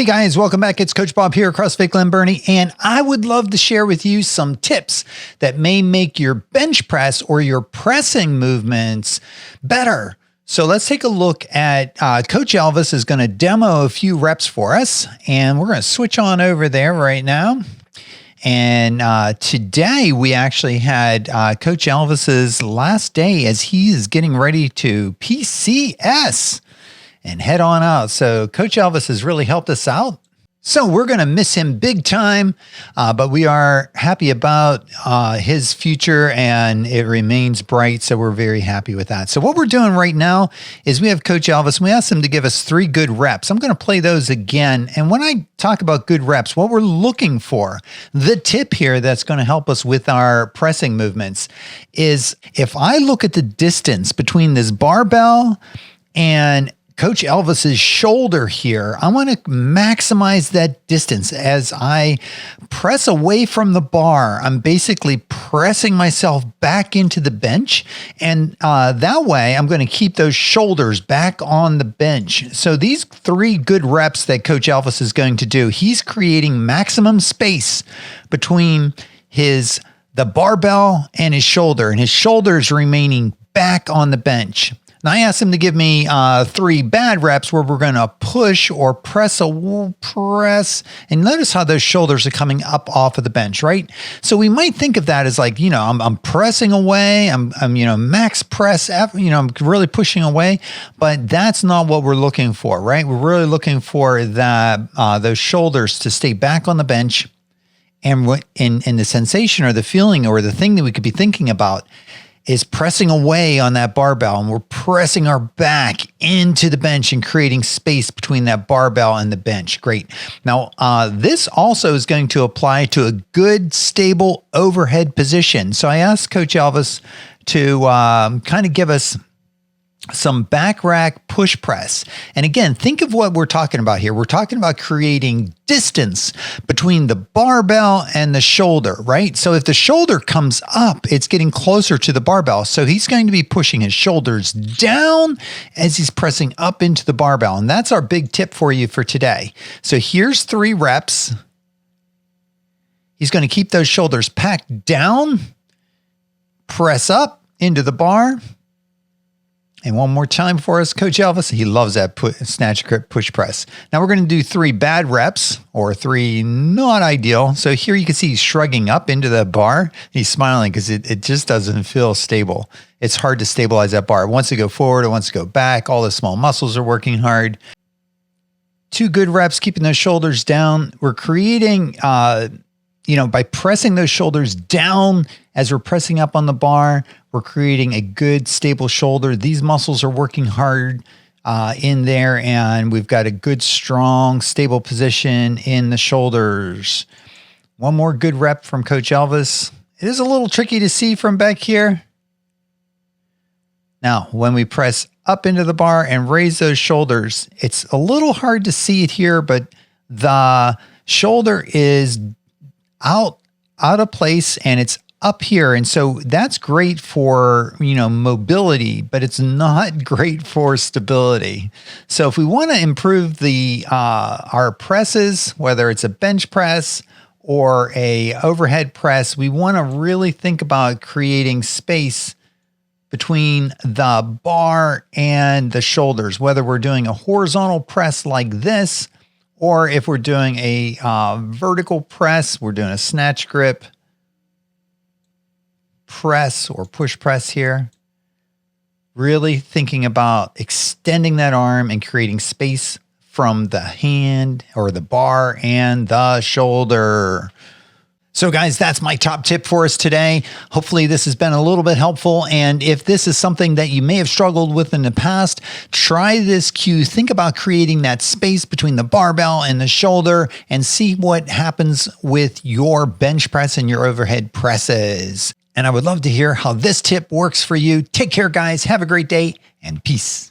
guys, welcome back. It's Coach Bob here, CrossFit Glen Burnie, and I would love to share with you some tips that may make your bench press or your pressing movements better. So let's take a look at Coach Elvis is going to demo a few reps for us, and we're going to switch on over there right now. And today we actually had Coach Elvis's last day as he is getting ready to PCS and head on out. So Coach Elvis has really helped us out. So we're going to miss him big time, but we are happy about his future, and it remains bright. So we're very happy with that. So what we're doing right now is we have Coach Elvis, and we asked him to give us 3 good reps. I'm going to play those again. And when I talk about good reps, what we're looking for, the tip here that's going to help us with our pressing movements is if I look at the distance between this barbell and Coach Elvis's shoulder here, I want to maximize that distance as I press away from the bar. I'm basically pressing myself back into the bench, and that way I'm going to keep those shoulders back on the bench. So these 3 good reps that Coach Elvis is going to do, he's creating maximum space between the barbell and his shoulder, and his shoulders remaining back on the bench. Now, I asked him to give me 3 bad reps where we're going to push or press and notice how those shoulders are coming up off of the bench, right? So we might think of that as like, I'm pressing away, I'm max press, I'm really pushing away, but that's not what we're looking for, right? We're really looking for those shoulders to stay back on the bench, and the sensation or the feeling or the thing that we could be thinking about is pressing away on that barbell, and we're pressing our back into the bench and creating space between that barbell and the bench. Great. Now, this also is going to apply to a good, stable overhead position. So I asked Coach Elvis to kind of give us some back rack push press. And again, think of what we're talking about here. We're talking about creating distance between the barbell and the shoulder, right? So if the shoulder comes up, it's getting closer to the barbell. So he's going to be pushing his shoulders down as he's pressing up into the barbell. And that's our big tip for you for today. So here's 3 reps. He's going to keep those shoulders packed down, press up into the bar. And one more time for us, Coach Elvis. He loves that snatch grip push press. Now we're going to do 3 bad reps, or 3 not ideal. So here you can see he's shrugging up into the bar. He's smiling because it just doesn't feel stable. It's hard to stabilize that bar. It wants to go forward. It wants to go back. All the small muscles are working hard. 2 good reps, keeping those shoulders down. We're creating, by pressing those shoulders down as we're pressing up on the bar, we're creating a good, stable shoulder. These muscles are working hard in there, and we've got a good, strong, stable position in the shoulders. One more good rep from Coach Elvis. It is a little tricky to see from back here. Now, when we press up into the bar and raise those shoulders, it's a little hard to see it here, but the shoulder is out of place and it's up here. And so that's great for, mobility, but it's not great for stability. So if we want to improve our presses, whether it's a bench press or a overhead press, we want to really think about creating space between the bar and the shoulders, whether we're doing a horizontal press like this, or if we're doing a vertical press, we're doing a snatch grip press or push press here. Really thinking about extending that arm and creating space from the hand or the bar and the shoulder. So guys, that's my top tip for us today. Hopefully this has been a little bit helpful. And if this is something that you may have struggled with in the past, try this cue. Think about creating that space between the barbell and the shoulder and see what happens with your bench press and your overhead presses. And I would love to hear how this tip works for you. Take care, guys. Have a great day and peace.